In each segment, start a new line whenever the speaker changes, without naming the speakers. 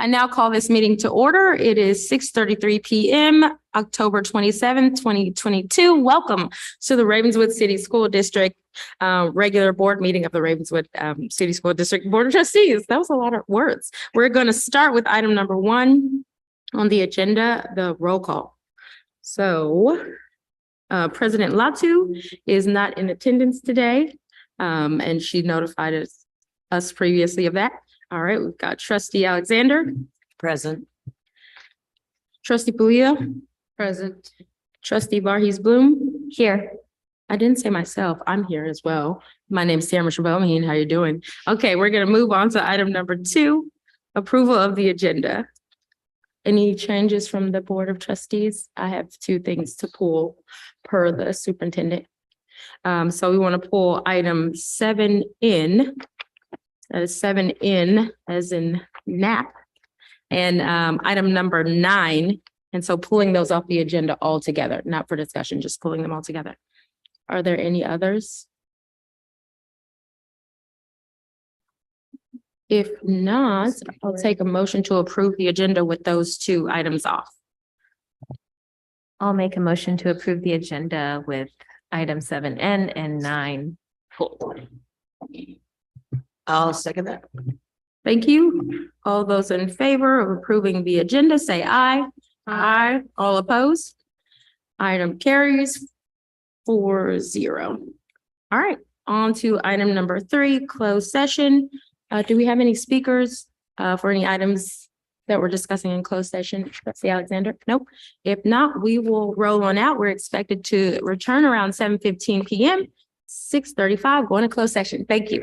I now call this meeting to order. It is 6:33 p.m., October 27th, 2022. Welcome to the Ravenswood City School District regular board meeting of the Ravenswood City School District Board of Trustees. That was a lot of words. We're going to start with item number 1 on the agenda, the roll call. So President Latu is not in attendance today, and she notified us previously of that. All right, we've got Trustee Alexander.
Present.
Trustee Palia. Present. Trustee Varghese Bloom. Here. I didn't say myself. I'm here as well. My name is Tamara Shabelmaheen. How you doing? Okay, we're going to move on to item number 2, approval of the agenda. Any changes from the Board of Trustees? I have 2 things to pull per the superintendent. So we want to pull item 7N. That is 7N as in nap. And item number 9. And so pulling those off the agenda all together, not for discussion, just pulling them all together. Are there any others? If not, I'll take a motion to approve the agenda with those 2 items off.
I'll make a motion to approve the agenda with item 7N and 9 pulled.
I'll second that.
Thank you. All those in favor of approving the agenda, say aye. Aye. All opposed? Item carries 4-0. All right, on to item number 3, closed session. Do we have any speakers for any items that we're discussing in closed session? Trustee Alexander? Nope. If not, we will roll on out. We're expected to return around 7:15 p.m. 6:35, going to closed session. Thank you.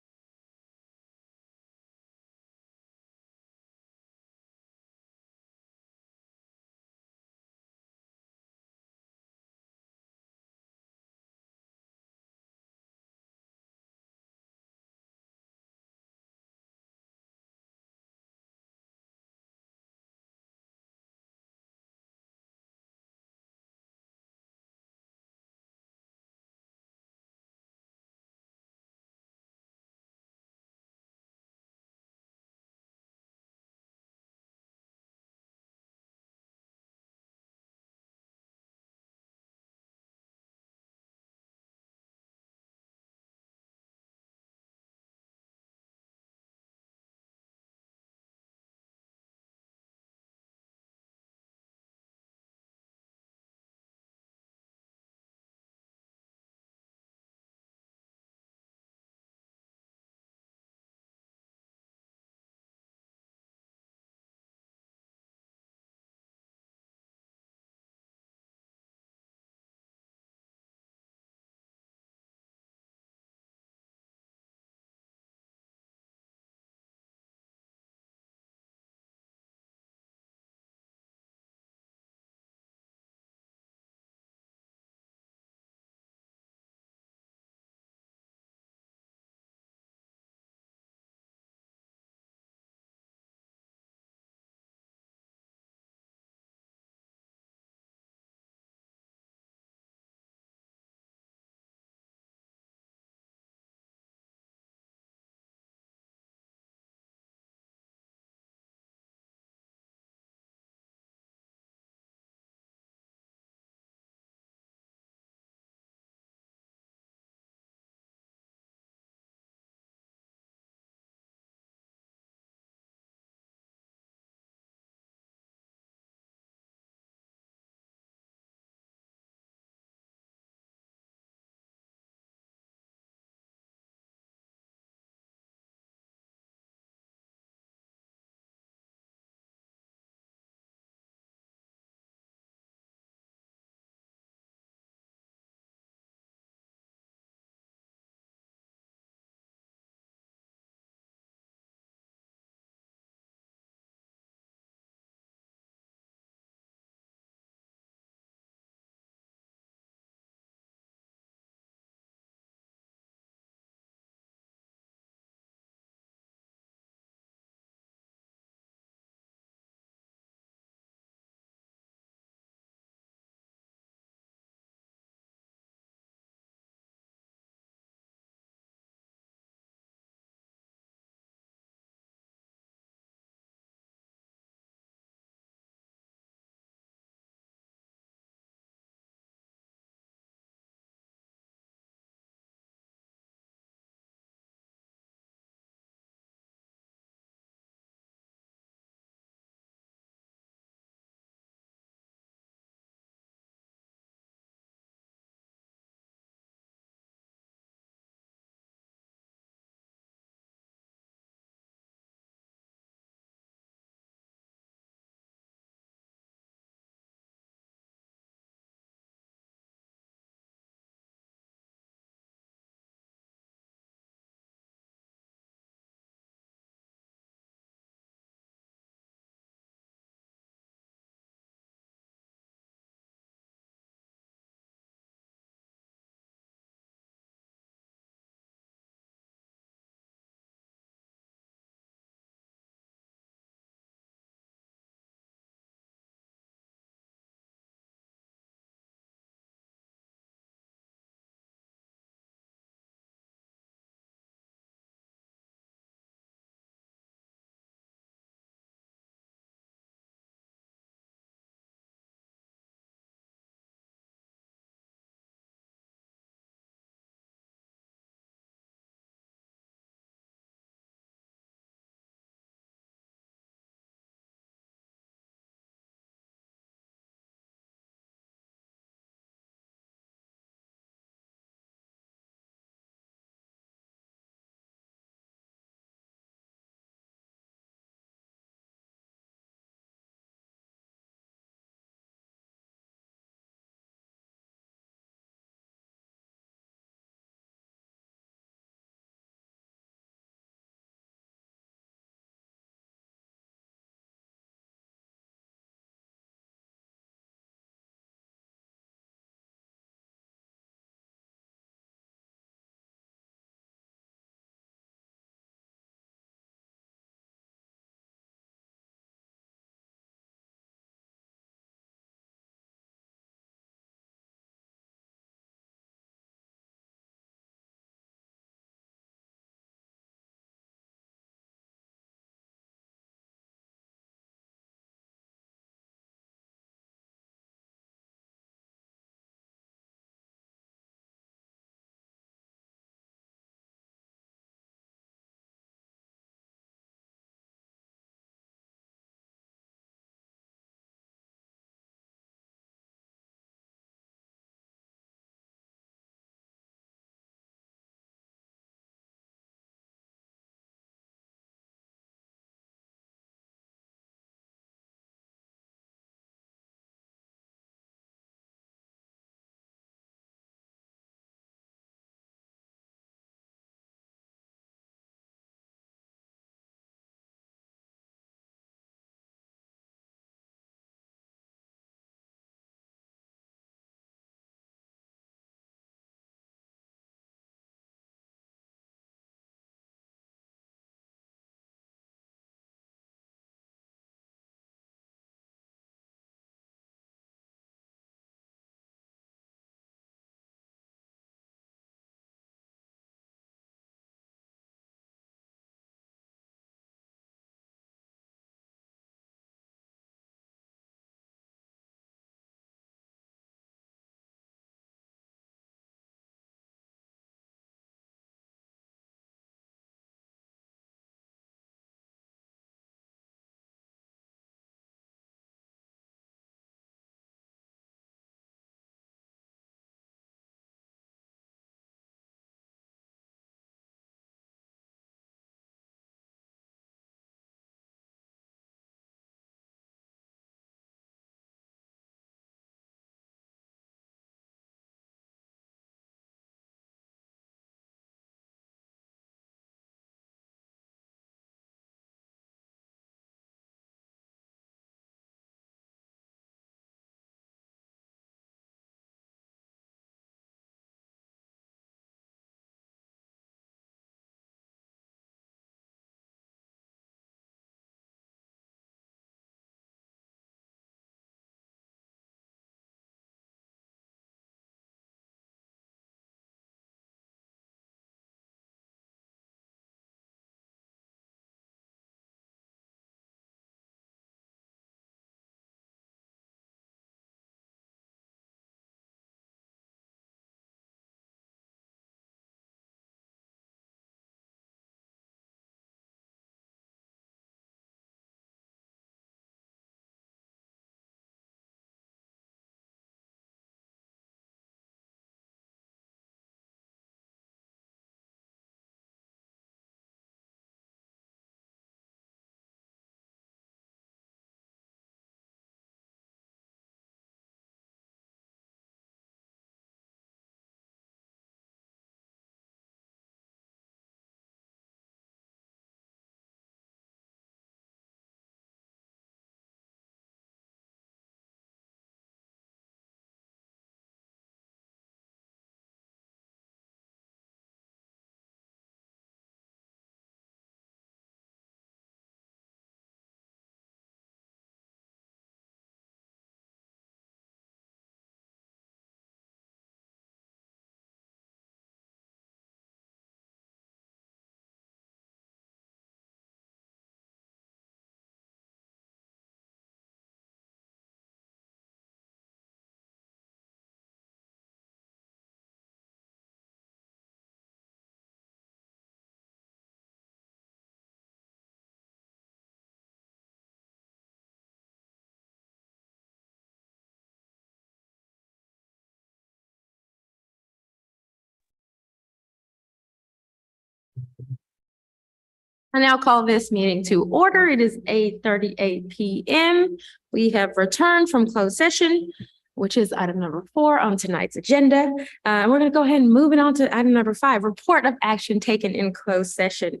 I now call this meeting to order. It is 8:38 PM. We have returned from closed session, which is item number 4 on tonight's agenda. We're going to go ahead and move it on to item number 5, report of action taken in closed session.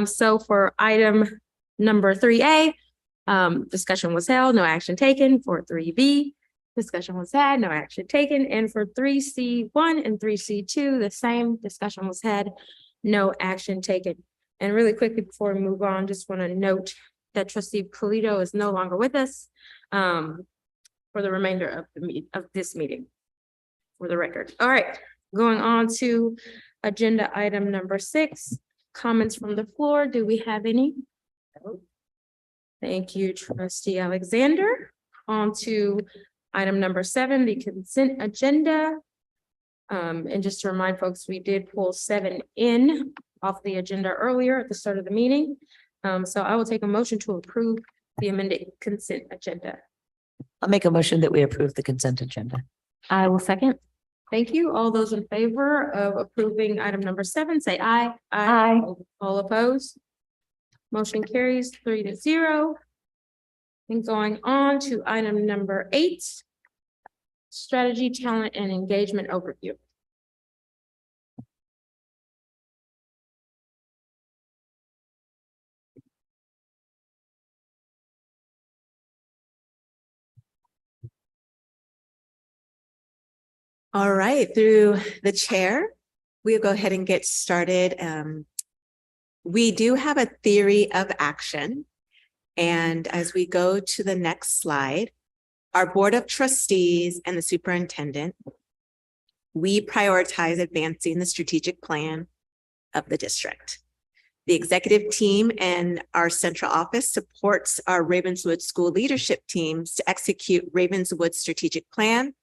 So for item number 3A, discussion was held, no action taken. For 3B, discussion was had, no action taken. And for 3C1 and 3C2, the same discussion was had, no action taken. And really quickly before we move on, just want to note that Trustee Polito is no longer with us for the remainder of this meeting, for the record. All right, going on to agenda item number 6, comments from the floor. Do we have any? Thank you, Trustee Alexander. On to item number 7, the consent agenda. And just to remind folks, we did pull 7 in off the agenda earlier at the start of the meeting. So I will take a motion to approve the amended consent agenda.
I'll make a motion that we approve the consent agenda.
I will second.
Thank you. All those in favor of approving item number 7, say aye.
Aye.
All opposed? Motion carries 3-0. And going on to item number 8, strategy, talent, and engagement overview.
All right, through the chair, we'll go ahead and get started. We do have a theory of action. And as we go to the next slide, our Board of Trustees and the Superintendent, we prioritize advancing the strategic plan of the district. The executive team and our central office supports our Ravenswood school leadership teams to execute Ravenswood's strategic plan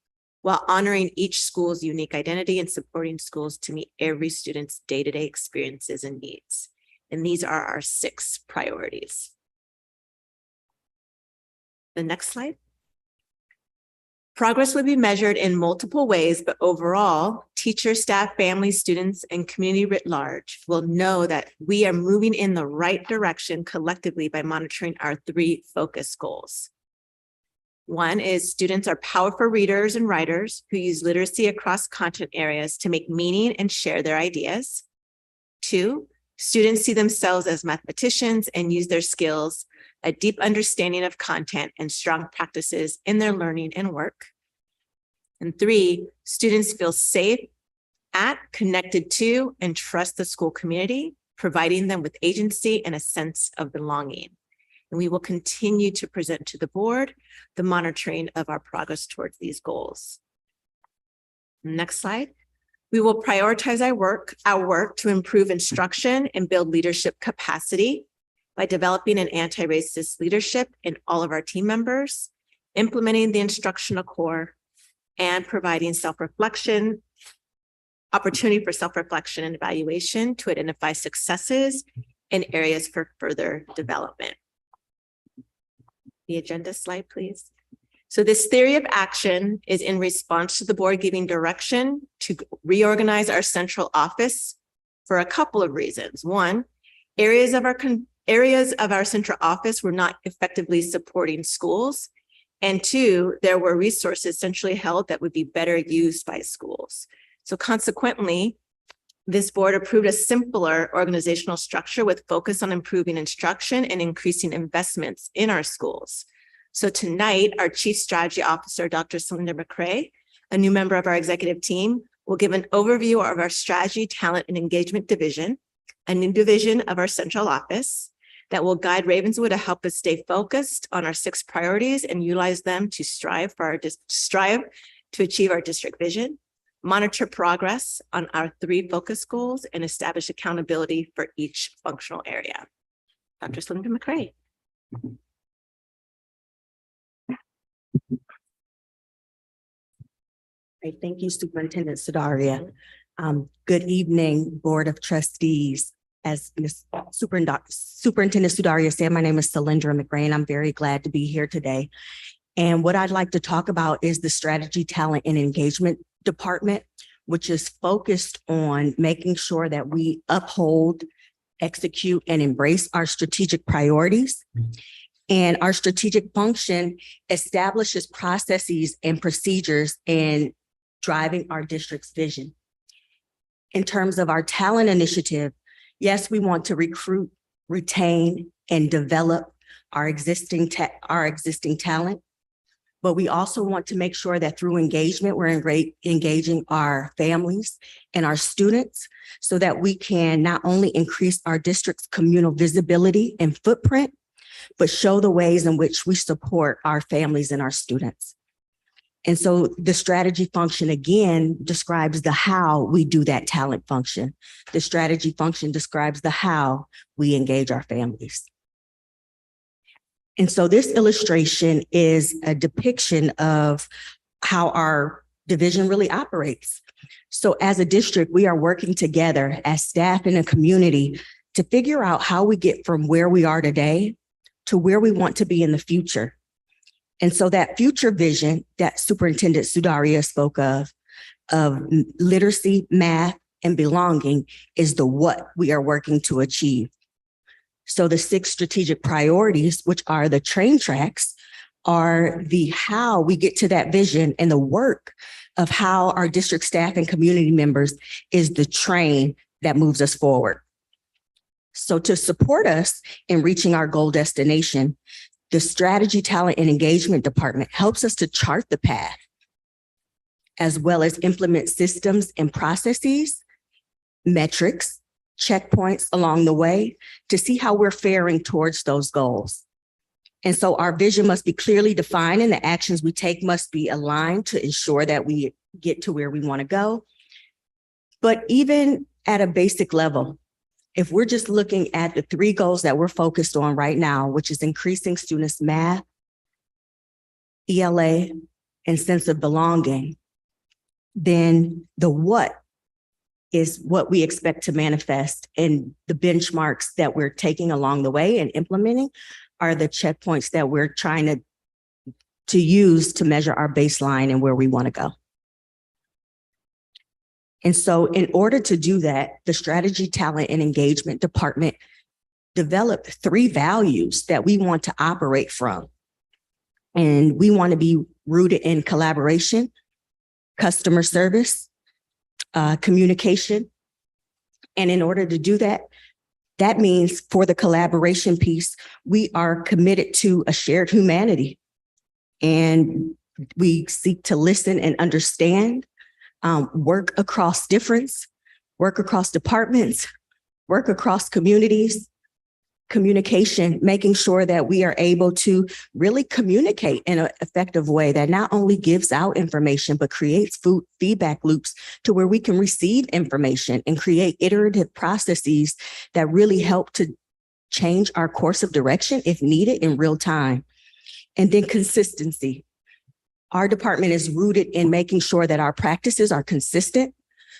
while honoring each school's unique identity and supporting schools to meet every student's day-to-day experiences and needs. And these are our 6 priorities. The next slide. Progress would be measured in multiple ways, but overall, teachers, staff, families, students, and community writ large will know that we are moving in the right direction collectively by monitoring our 3 focus goals. 1 is students are powerful readers and writers who use literacy across content areas to make meaning and share their ideas. 2, students see themselves as mathematicians and use their skills, a deep understanding of content and strong practices in their learning and work. And 3, students feel safe at, connected to, and trust the school community, providing them with agency and a sense of belonging. And we will continue to present to the board the monitoring of our progress towards these goals. Next slide. We will prioritize our work to improve instruction and build leadership capacity by developing an anti-racist leadership in all of our team members, implementing the instructional core, and providing self-reflection, opportunity for self-reflection and evaluation to identify successes and areas for further development. The agenda slide, please. So this theory of action is in response to the board giving direction to reorganize our central office for a couple of reasons. 1, areas of our central office were not effectively supporting schools. And 2, there were resources centrally held that would be better used by schools. So consequently, this board approved a simpler organizational structure with focus on improving instruction and increasing investments in our schools. So tonight, our Chief Strategy Officer, Dr. Celinda McCrae, a new member of our executive team, will give an overview of our strategy, talent, and engagement division, a new division of our central office that will guide Ravenswood to help us stay focused on our 6 priorities and utilize them to strive to achieve our district vision, monitor progress on our 3 focus goals, and establish accountability for each functional area. Dr. Celinda McCrae.
Great. Thank you, Superintendent Sudaria. Good evening, Board of Trustees. As Ms. Superintendent Sudaria said, my name is Celindra McGrain. I'm very glad to be here today. And what I'd like to talk about is the Strategy, Talent, and Engagement Department, which is focused on making sure that we uphold execute, and embrace our strategic priorities. And our strategic function establishes processes and procedures in driving our district's vision. In terms of our talent initiative, yes, we want to recruit, retain, and develop our existing talent. But we also want to make sure that through engagement, we're engaging our families and our students so that we can not only increase our district's communal visibility and footprint, but show the ways in which we support our families and our students. And so the strategy function, again, describes the how we do that talent function. The strategy function describes the how we engage our families. And so this illustration is a depiction of how our division really operates. So as a district, we are working together as staff in a community to figure out how we get from where we are today to where we want to be in the future. And so that future vision that Superintendent Sudaria spoke of literacy, math, and belonging is the what we are working to achieve. So the 6 strategic priorities, which are the train tracks, are the how we get to that vision, and the work of how our district staff and community members is the train that moves us forward. So to support us in reaching our goal destination, the Strategy, Talent, and Engagement Department helps us to chart the path, as well as implement systems and processes, metrics, checkpoints along the way to see how we're faring towards those goals. And so our vision must be clearly defined, and the actions we take must be aligned to ensure that we get to where we want to go. But even at a basic level, if we're just looking at the 3 goals that we're focused on right now, which is increasing students' math, ELA, and sense of belonging, then the what is what we expect to manifest, and the benchmarks that we're taking along the way and implementing are the checkpoints that we're trying to use to measure our baseline and where we want to go. And so in order to do that, the Strategy, Talent, and Engagement Department developed 3 values that we want to operate from. And we want to be rooted in collaboration, customer service, communication. And in order to do that, that means for the collaboration piece, we are committed to a shared humanity. And we seek to listen and understand, work across difference, work across departments, work across communities, communication, making sure that we are able to really communicate in an effective way that not only gives out information, but creates feedback loops to where we can receive information and create iterative processes that really help to change our course of direction if needed in real time. And then consistency. Our department is rooted in making sure that our practices are consistent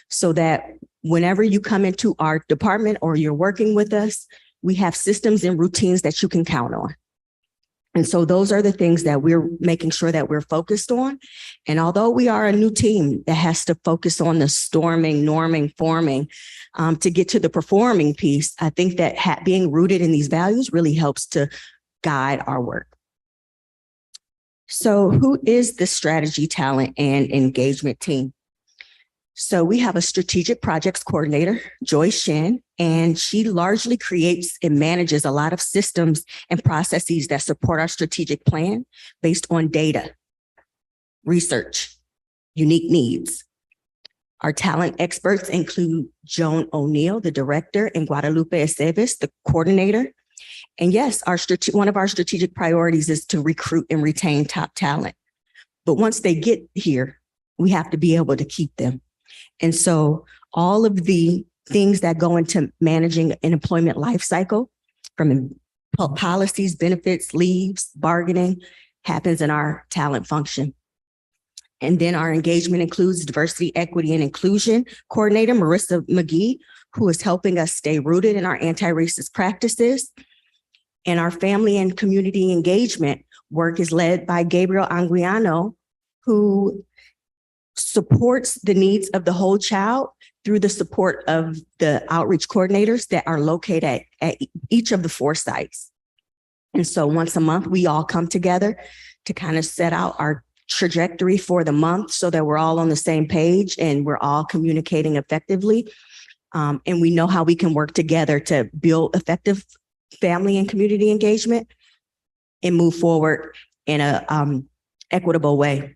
so that whenever you come into our department or you're working with us, we have systems and routines that you can count on. And so those are the things that we're making sure that we're focused on. And although we are a new team that has to focus on the storming, norming, forming to get to the performing piece, I think that being rooted in these values really helps to guide our work. So who is the Strategy, Talent, and Engagement team? So we have a strategic projects coordinator, Joy Shin, and she largely creates and manages a lot of systems and processes that support our strategic plan based on data, research, unique needs. Our talent experts include Joan O'Neill, the director, and Guadalupe Aceves, the coordinator. And yes, one of our strategic priorities is to recruit and retain top talent. But once they get here, we have to be able to keep them. And so all of the things that go into managing an employment life cycle, from policies, benefits, leaves, bargaining, happens in our talent function. And then our engagement includes diversity, equity, and inclusion coordinator, Marissa McGee, who is helping us stay rooted in our anti-racist practices. And our family and community engagement work is led by Gabriel Anguiano, who supports the needs of the whole child through the support of the outreach coordinators that are located at each of the 4 sites. And so once a month, we all come together to kind of set out our trajectory for the month so that we're all on the same page and we're all communicating effectively. And we know how we can work together to build effective family and community engagement and move forward in a equitable way.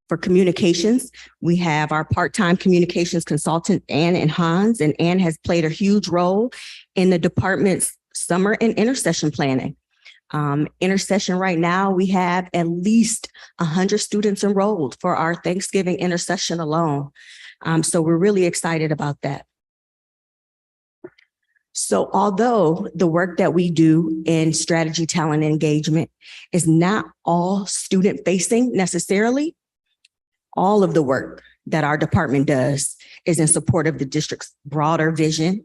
For communications, we have our part-time communications consultant, Ann and Hans, and Ann has played a huge role in the department's summer and intercession planning. Intercession right now, we have at least 100 students enrolled for our Thanksgiving intercession alone. So we're really excited about that. So although the work that we do in strategy, talent, and engagement is not all student facing necessarily, all of the work that our department does is in support of the district's broader vision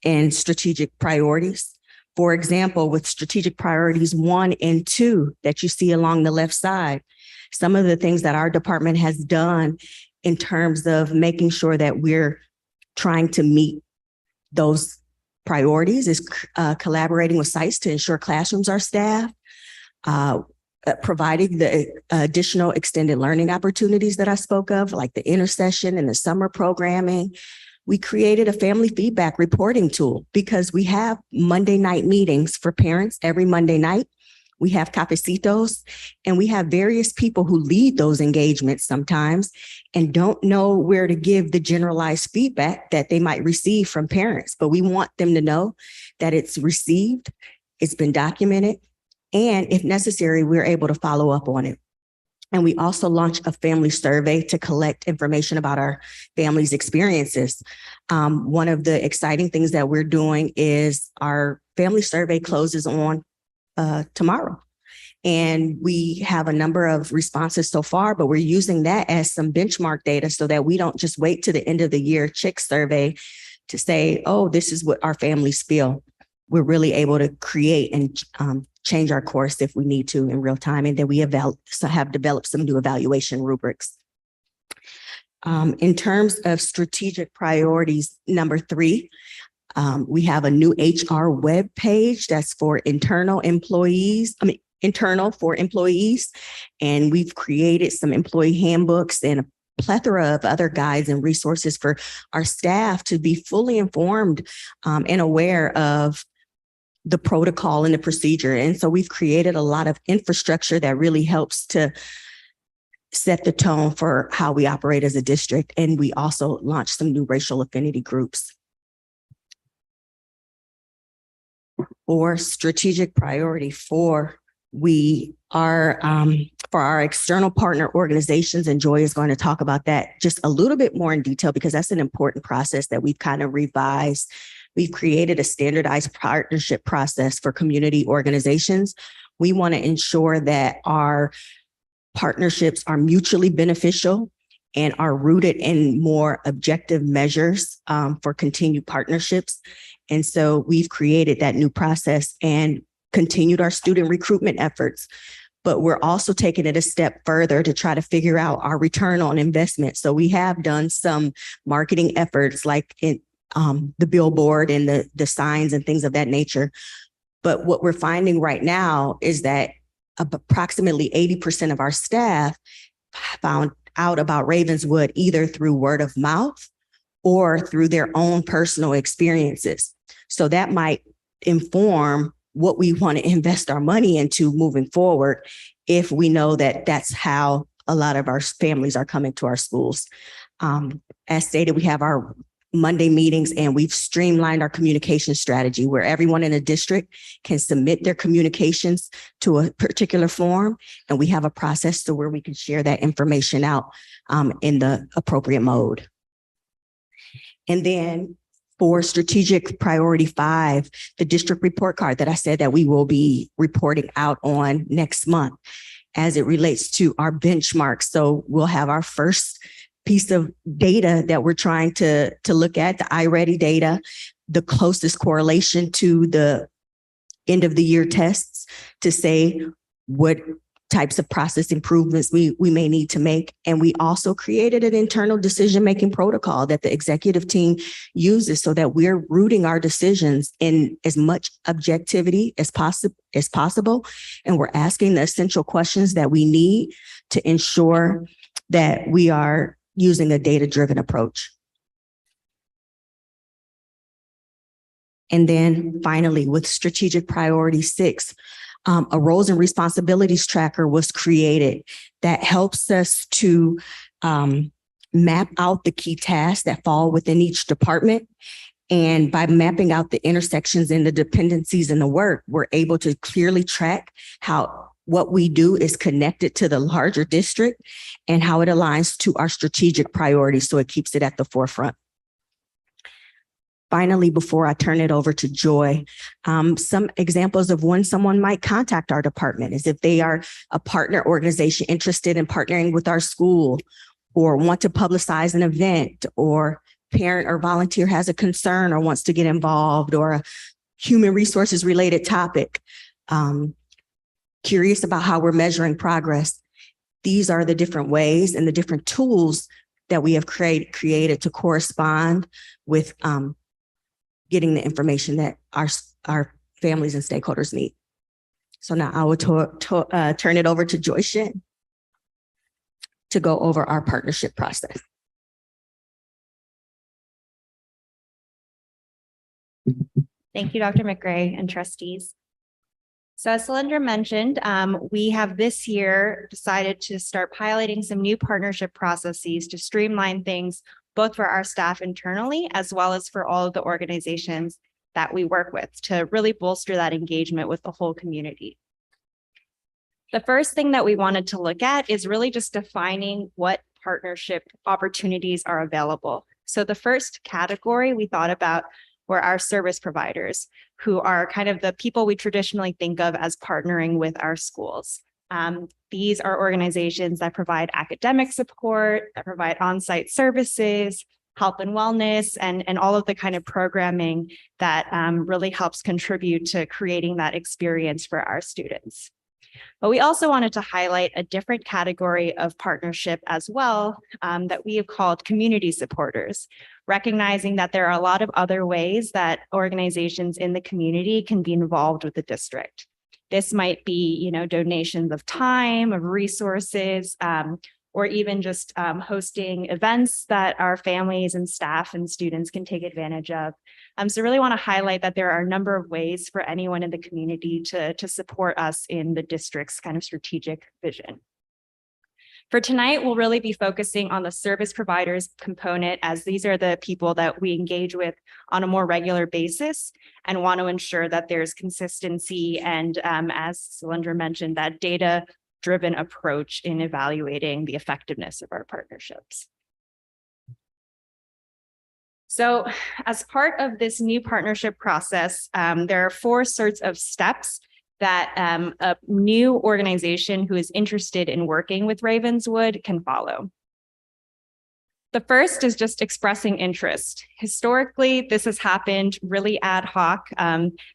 and strategic priorities. For example, with strategic priorities 1 and 2 that you see along the left side, some of the things that our department has done in terms of making sure that we're trying to meet those priorities is collaborating with sites to ensure classrooms are staffed, providing the additional extended learning opportunities that I spoke of, like the intercession and the summer programming. We created a family feedback reporting tool because we have Monday night meetings for parents every Monday night. We have cafecitos and we have various people who lead those engagements sometimes and don't know where to give the generalized feedback that they might receive from parents. But we want them to know that it's received, it's been documented, and if necessary, we're able to follow up on it. And we also launched a family survey to collect information about our family's experiences. One of the exciting things that we're doing is our family survey closes on tomorrow. And we have a number of responses so far, but we're using that as some benchmark data so that we don't just wait to the end of the year chick survey to say, oh, this is what our families feel. We're really able to create and change our course if we need to in real time. And then we have developed some new evaluation rubrics. In terms of strategic priorities, number 3, we have a new HR web page that's for internal for employees. And we've created some employee handbooks and a plethora of other guides and resources for our staff to be fully informed and aware of the protocol and the procedure. And so we've created a lot of infrastructure that really helps to set the tone for how we operate as a district. And we also launched some new racial affinity groups. For strategic priority 4, we are for our external partner organizations, and Joy is going to talk about that just a little bit more in detail because that's an important process that we've kind of revised. We've created a standardized partnership process for community organizations. We want to ensure that our partnerships are mutually beneficial and are rooted in more objective measures for continued partnerships. And so we've created that new process and continued our student recruitment efforts. But we're also taking it a step further to try to figure out our return on investment. So we have done some marketing efforts like in the billboard and the signs and things of that nature. But what we're finding right now is that approximately 80% of our staff found out about Ravenswood either through word of mouth or through their own personal experiences. So that might inform what we want to invest our money into moving forward if we know that that's how a lot of our families are coming to our schools. As stated, we have our Monday meetings and we've streamlined our communication strategy where everyone in a district can submit their communications to a particular form. And we have a process to where we can share that information out in the appropriate mode. And then for strategic priority 5, the district report card that I said that we will be reporting out on next month as it relates to our benchmarks. So we'll have our first piece of data that we're trying to look at, the iReady data, the closest correlation to the end of the year tests to say what types of process improvements we may need to make. And we also created an internal decision-making protocol that the executive team uses so that we're rooting our decisions in as much objectivity as possible. And we're asking the essential questions that we need to ensure that we are using a data-driven approach. And then finally, with strategic priority 6, a roles and responsibilities tracker was created that helps us to map out the key tasks that fall within each department. And by mapping out the intersections and the dependencies in the work, we're able to clearly track how what we do is connected to the larger district and how it aligns to our strategic priorities. So it keeps it at the forefront. Finally, before I turn it over to Joy, some examples of when someone might contact our department is if they are a partner organization interested in partnering with our school or want to publicize an event, or parent or volunteer has a concern or wants to get involved, or a human resources related topic, curious about how we're measuring progress. These are the different ways and the different tools that we have created to correspond with getting the information that our families and stakeholders need. So now I will turn it over to Joy Shin to go over our partnership process.
Thank you, Dr. McRae and trustees. So as Celindra mentioned, we have this year decided to start piloting some new partnership processes to streamline things both for our staff internally, as well as for all of the organizations that we work with, to really bolster that engagement with the whole community. The first thing that we wanted to look at is really just defining what partnership opportunities are available. So the first category we thought about were our service providers, who are kind of the people we traditionally think of as partnering with our schools. These are organizations that provide academic support, that provide on-site services, health and wellness, and all of the kind of programming that really helps contribute to creating that experience for our students. But we also wanted to highlight a different category of partnership as well, that we have called community supporters, recognizing that there are a lot of other ways that organizations in the community can be involved with the district. This might be, donations of time, of resources, or even just hosting events that our families and staff and students can take advantage of. So really want to highlight that there are a number of ways for anyone in the community to support us in the district's kind of strategic vision. For tonight, we'll really be focusing on the service providers component, as these are the people that we engage with on a more regular basis and want to ensure that there's consistency and, as Celindra mentioned, that data-driven approach in evaluating the effectiveness of our partnerships. So as part of this new partnership process, there are 4 sorts of steps that a new organization who is interested in working with Ravenswood can follow. The first is just expressing interest. Historically, this has happened really ad hoc,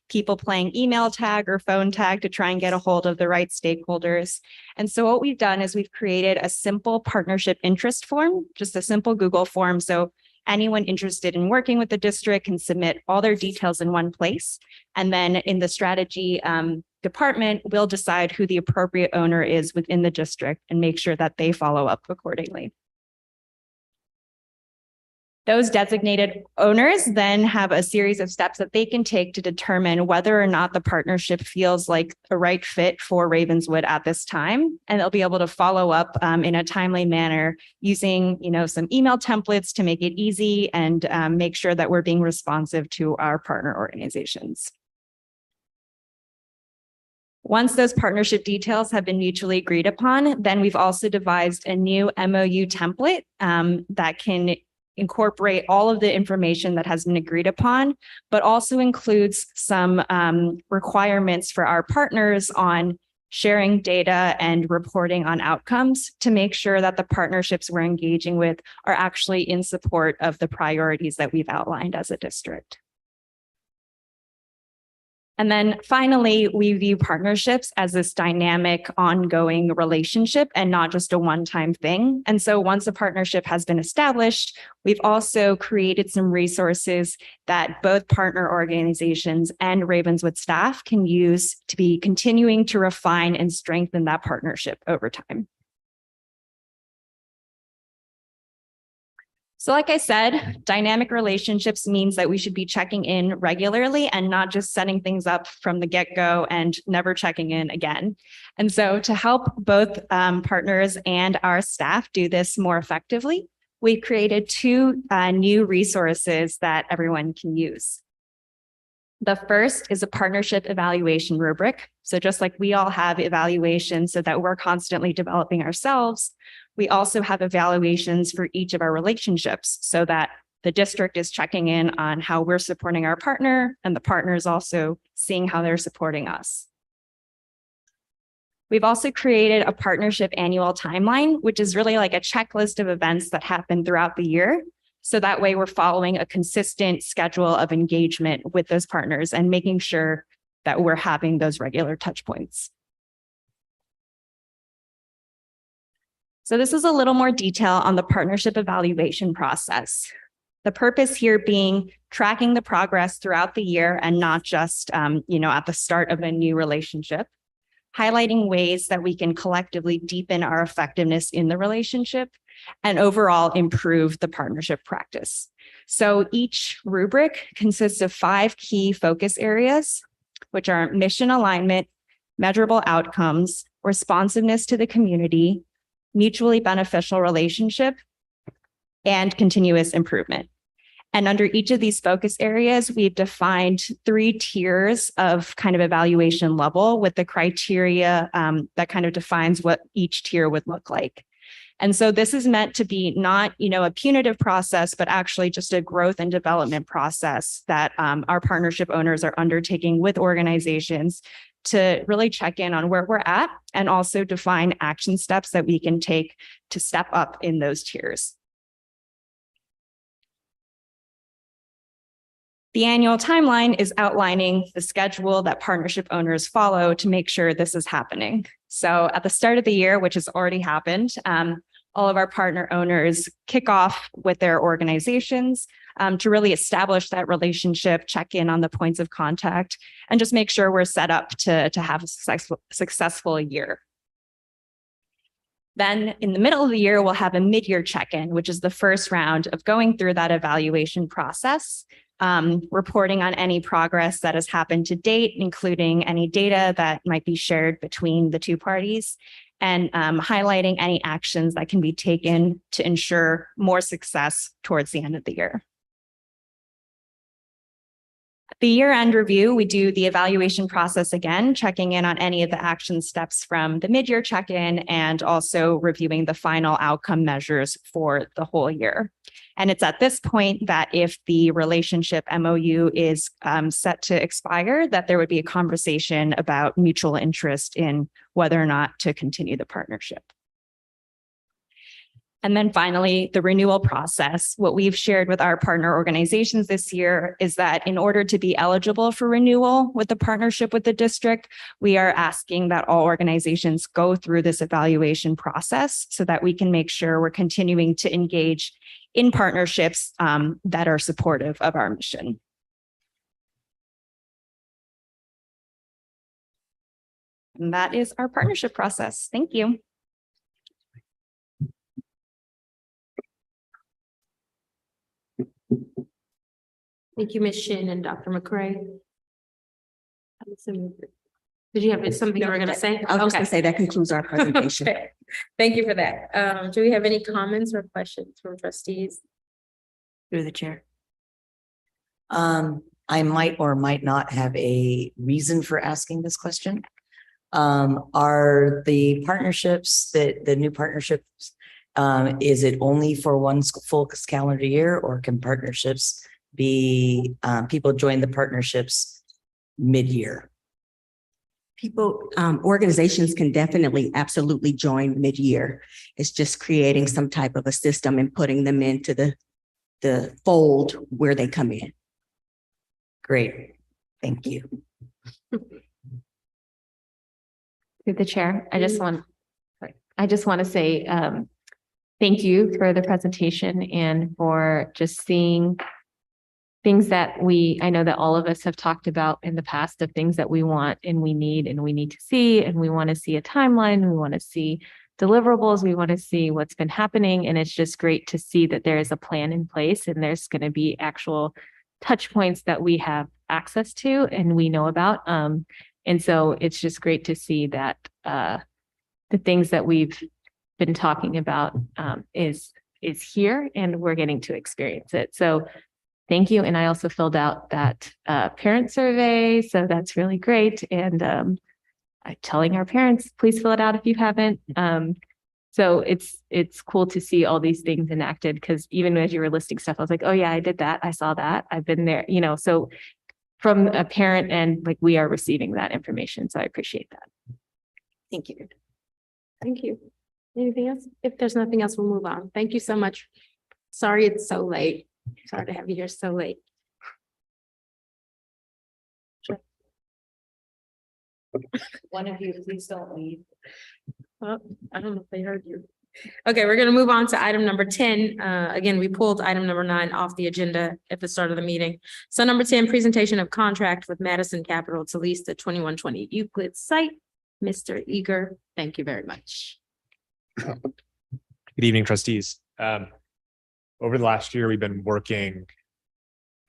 people playing email tag or phone tag to try and get a hold of the right stakeholders. And so what we've done is we've created a simple partnership interest form, just a simple Google form. So anyone interested in working with the district can submit all their details in one place. And then in the strategy department, we'll decide who the appropriate owner is within the district and make sure that they follow up accordingly. Those designated owners then have a series of steps that they can take to determine whether or not the partnership feels like a right fit for Ravenswood at this time. And they'll be able to follow up in a timely manner using, some email templates to make it easy and make sure that we're being responsive to our partner organizations. Once those partnership details have been mutually agreed upon, then we've also devised a new MOU template that can incorporate all of the information that has been agreed upon, but also includes some requirements for our partners on sharing data and reporting on outcomes to make sure that the partnerships we're engaging with are actually in support of the priorities that we've outlined as a district. And then finally, we view partnerships as this dynamic, ongoing relationship and not just a one-time thing. And so once a partnership has been established, we've also created some resources that both partner organizations and Ravenswood staff can use to be continuing to refine and strengthen that partnership over time. So like I said, dynamic relationships means that we should be checking in regularly and not just setting things up from the get-go and never checking in again. And so to help both partners and our staff do this more effectively, we created two new resources that everyone can use. The first is a partnership evaluation rubric. So just like we all have evaluations so that we're constantly developing ourselves, we also have evaluations for each of our relationships so that the district is checking in on how we're supporting our partner and the partner is also seeing how they're supporting us. We've also created a partnership annual timeline, which is really like a checklist of events that happen throughout the year. So that way we're following a consistent schedule of engagement with those partners and making sure that we're having those regular touch points. So this is a little more detail on the partnership evaluation process. The purpose here being tracking the progress throughout the year and not just, at the start of a new relationship, highlighting ways that we can collectively deepen our effectiveness in the relationship and overall improve the partnership practice. So each rubric consists of 5 key focus areas, which are mission alignment, measurable outcomes, responsiveness to the community, mutually beneficial relationship, and continuous improvement. And under each of these focus areas, we've defined 3 tiers of kind of evaluation level with the criteria that kind of defines what each tier would look like. And so this is meant to be not, a punitive process, but actually just a growth and development process that our partnership owners are undertaking with organizations to really check in on where we're at and also define action steps that we can take to step up in those tiers. The annual timeline is outlining the schedule that partnership owners follow to make sure this is happening. So at the start of the year, which has already happened, all of our partner owners kick off with their organizations to really establish that relationship, check in on the points of contact, and just make sure we're set up to have a successful year. Then in the middle of the year, we'll have a mid-year check-in, which is the first round of going through that evaluation process, reporting on any progress that has happened to date, including any data that might be shared between the 2 parties, and highlighting any actions that can be taken to ensure more success towards the end of the year. At the year-end review, we do the evaluation process again, checking in on any of the action steps from the mid-year check-in and also reviewing the final outcome measures for the whole year. And it's at this point that if the relationship MOU is set to expire, that there would be a conversation about mutual interest in whether or not to continue the partnership. And then finally, the renewal process. What we've shared with our partner organizations this year is that in order to be eligible for renewal with the partnership with the district, we are asking that all organizations go through this evaluation process so that we can make sure we're continuing to engage in partnerships that are supportive of our mission. And that is our partnership process. Thank you.
Thank you, Ms. Shin and Dr. McCray. Did you have something you were going to say?
I was just going to say that concludes our presentation.
Okay. Thank you for that. Do we have any comments or questions from trustees?
Through the chair. I might or might not have a reason for asking this question. Are the partnerships the new partnerships, is it only for one full calendar year, or can partnerships be, people join the partnerships mid-year?
Organizations can definitely absolutely join mid-year. It's just creating some type of a system and putting them into the fold where they come in.
Great, thank you.
Through the chair, I just want to say, thank you for the presentation and for just seeing things that I know that all of us have talked about in the past of things that we want and we need to see, and we want to see a timeline, we want to see deliverables, we want to see what's been happening. And it's just great to see that there is a plan in place and there's going to be actual touch points that we have access to and we know about. And so it's just great to see that the things that we've been talking about is here and we're getting to experience it. So thank you. And I also filled out that parent survey. So that's really great. And I'm telling our parents, please fill it out if you haven't. So it's cool to see all these things enacted because even as you were listing stuff, I was like, oh yeah, I did that. I saw that. I've been there, so from a parent and like we are receiving that information. So I appreciate that.
Thank you.
Thank you. Anything else? If there's nothing else, we'll move on. Thank you so much. Sorry it's so late. Sorry to have you here so late.
One of you, please don't leave.
Well, I don't know if they heard you. Okay, we're gonna move on to item number 10. Again, we pulled item number 9 off the agenda at the start of the meeting. So number 10, presentation of contract with Madison Capital to lease the 2120 Euclid site. Mr. Eager, thank you very much.
Good evening, trustees. Over the last year, we've been working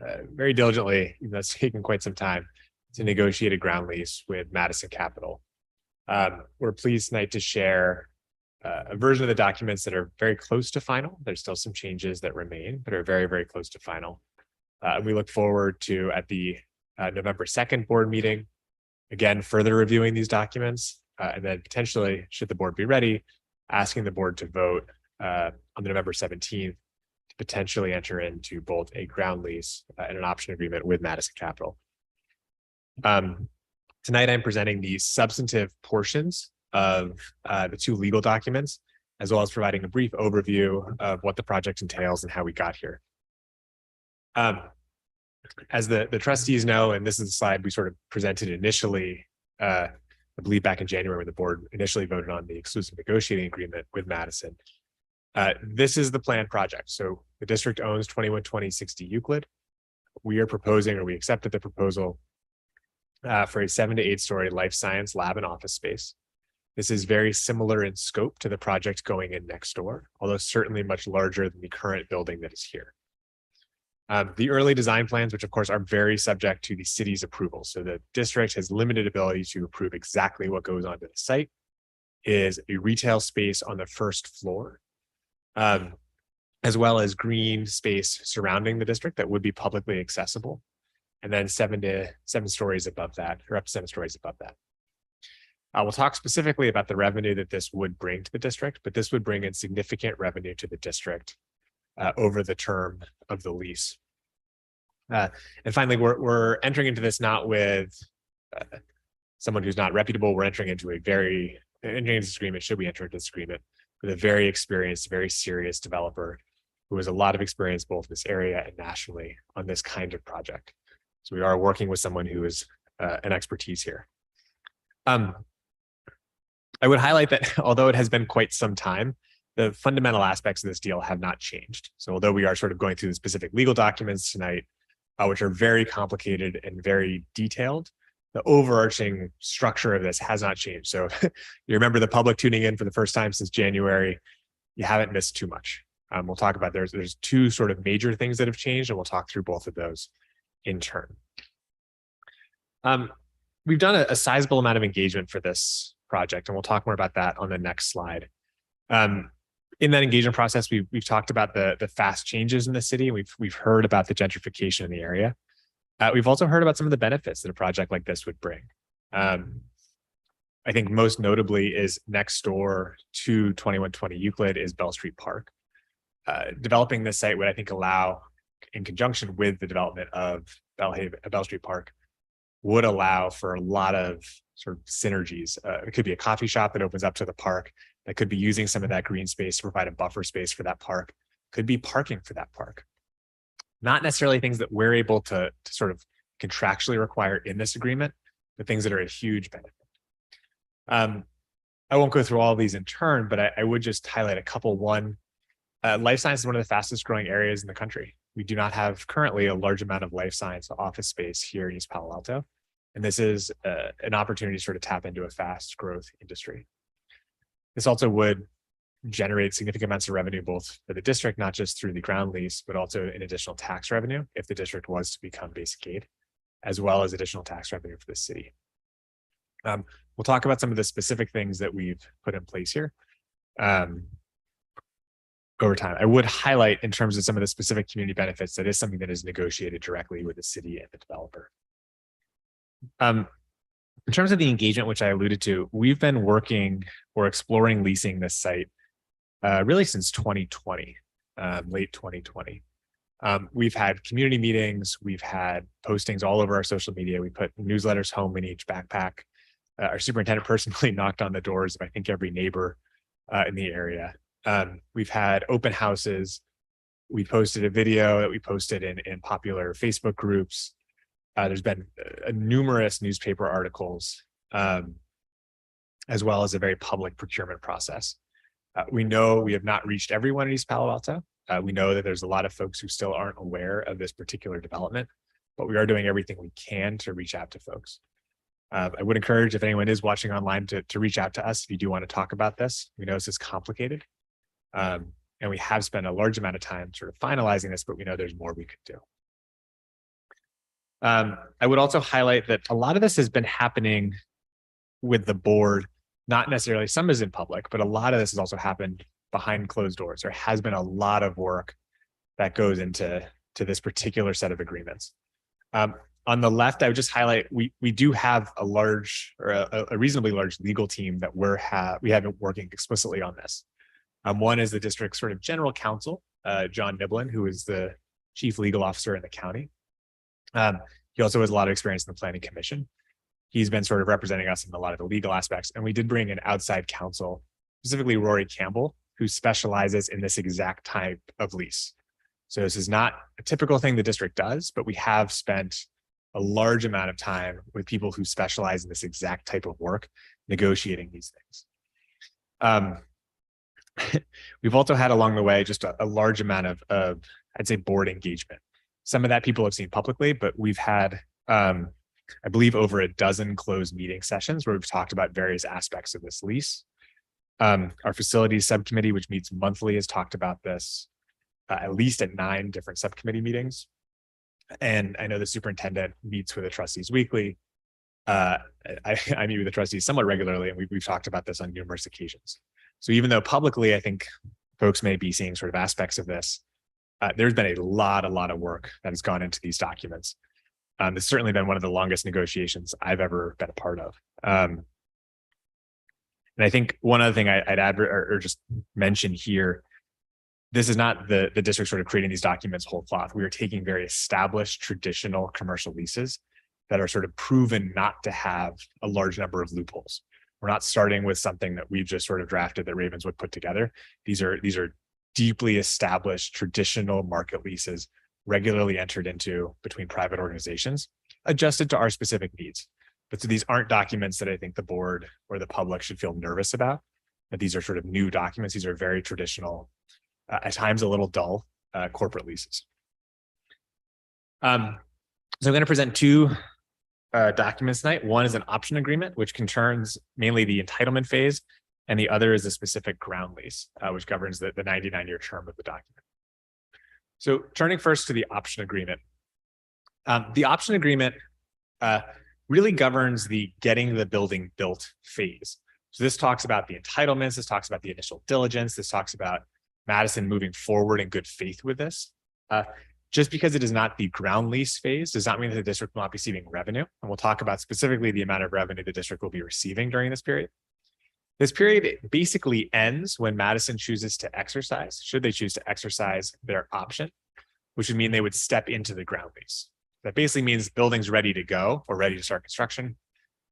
very diligently, even though it's taken quite some time, to negotiate a ground lease with Madison Capital. We're pleased tonight to share a version of the documents that are very close to final. There's still some changes that remain, but are very, very close to final. We look forward to, at the November 2nd board meeting, again, further reviewing these documents, and then potentially, should the board be ready, asking the board to vote on the November 17th to potentially enter into both a ground lease and an option agreement with Madison Capital. Tonight, I'm presenting the substantive portions of the 2 legal documents, as well as providing a brief overview of what the project entails and how we got here. As the trustees know, and this is the slide we sort of presented initially, I believe back in January when the board initially voted on the exclusive negotiating agreement with Madison. This is the planned project. So the district owns 2120 Euclid. We are proposing, or we accepted the proposal for a 7 to 8 story life science lab and office space. This is very similar in scope to the project going in next door, although certainly much larger than the current building that is here. The early design plans, which of course are very subject to the city's approval. So the district has limited ability to approve exactly what goes onto the site, is a retail space on the first floor, as well as green space surrounding the district that would be publicly accessible. And then 7 stories above that, or up to 7 stories above that. We'll talk specifically about the revenue that this would bring to the district, but this would bring in significant revenue to the district over the term of the lease. And finally, we're entering into this not with someone who's not reputable. We're entering into this agreement, should we enter into this agreement, with a very experienced, very serious developer who has a lot of experience both in this area and nationally on this kind of project. So we are working with someone who is an expertise here. I would highlight that although it has been quite some time, the fundamental aspects of this deal have not changed. So although we are sort of going through the specific legal documents tonight, which are very complicated and very detailed, the overarching structure of this has not changed. So you remember the public tuning in for the first time since January, you haven't missed too much. We'll talk about there's 2 sort of major things that have changed, and we'll talk through both of those in turn. We've done a sizable amount of engagement for this project, and we'll talk more about that on the next slide. In that engagement process, we've talked about the fast changes in the city. We've heard about the gentrification in the area. We've also heard about some of the benefits that a project like this would bring. I think most notably is next door to 2120 Euclid is Bell Street Park. Developing this site would, I think, allow, in conjunction with the development of Bell Street Park, would allow for a lot of sort of synergies. It could be a coffee shop that opens up to the park that could be using some of that green space to provide a buffer space for that park. Could be parking for that park. Not necessarily things that we're able to sort of contractually require in this agreement, the things that are a huge benefit. I won't go through all of these in turn, but I would just highlight a couple. One, life science is one of the fastest growing areas in the country. We do not have currently a large amount of life science office space here in East Palo Alto. And this is an opportunity to sort of tap into a fast growth industry. This also would generate significant amounts of revenue, both for the district, not just through the ground lease, but also in additional tax revenue if the district was to become basic aid, as well as additional tax revenue for the city. We'll talk about some of the specific things that we've put in place here over time. I would highlight in terms of some of the specific community benefits that is something that is negotiated directly with the city and the developer. In terms of the engagement, which I alluded to, we've been working or exploring leasing this site really since 2020, late 2020. We've had community meetings, we've had postings all over our social media. We put newsletters home in each backpack. Our superintendent personally knocked on the doors of, I think, every neighbor in the area. We've had open houses. We posted a video that we posted in popular Facebook groups. There's been numerous newspaper articles, as well as a very public procurement process. We know we have not reached everyone in East Palo Alto. We know that there's a lot of folks who still aren't aware of this particular development, but we are doing everything we can to reach out to folks. I would encourage, if anyone is watching online, to reach out to us if you do want to talk about this. We know this is complicated, and we have spent a large amount of time sort of finalizing this, but we know there's more we could do. I would also highlight that a lot of this has been happening with the board, not necessarily some is in public, but a lot of this has also happened behind closed doors. There has been a lot of work that goes into this particular set of agreements. On the left, I would just highlight, we do have a large or a reasonably large legal team that we have been working explicitly on this. One is the district's sort of general counsel, John Niblin, who is the chief legal officer in the county. He also has a lot of experience in the planning commission. He's been sort of representing us in a lot of the legal aspects. And we did bring in outside counsel, specifically Rory Campbell, who specializes in this exact type of lease. So this is not a typical thing the district does, but we have spent a large amount of time with people who specialize in this exact type of work, negotiating these things. We've also had along the way just a large amount of I'd say, board engagement. Some of that people have seen publicly, but we've had, I believe, over a dozen closed meeting sessions where we've talked about various aspects of this lease. Our facilities subcommittee, which meets monthly, has talked about this at least at 9 different subcommittee meetings. And I know the superintendent meets with the trustees weekly. I meet with the trustees somewhat regularly, and we've talked about this on numerous occasions. So even though publicly, I think folks may be seeing sort of aspects of this, there's been a lot of work that has gone into these documents. It's certainly been one of the longest negotiations I've ever been a part of. And I think one other thing I'd add or just mention here, this is not the district sort of creating these documents whole cloth. We are taking very established traditional commercial leases that are sort of proven not to have a large number of loopholes. We're not starting with something that we've just sort of drafted that Ravenswood put together. These are deeply established traditional market leases regularly entered into between private organizations, adjusted to our specific needs. But so these aren't documents that I think the board or the public should feel nervous about. That these are sort of new documents. These are very traditional, at times a little dull, corporate leases. So I'm going to present 2 documents tonight. One is an option agreement, which concerns mainly the entitlement phase, and the other is a specific ground lease, which governs the 99-year term of the document. So turning first to the option agreement. The option agreement really governs the getting the building built phase. So this talks about the entitlements, this talks about the initial diligence, this talks about Madison moving forward in good faith with this. Just because it is not the ground lease phase does not mean that the district will not be receiving revenue. And we'll talk about specifically the amount of revenue the district will be receiving during this period. This period basically ends when Madison chooses to exercise, should they choose to exercise their option, which would mean they would step into the ground lease. That basically means building's ready to go or ready to start construction.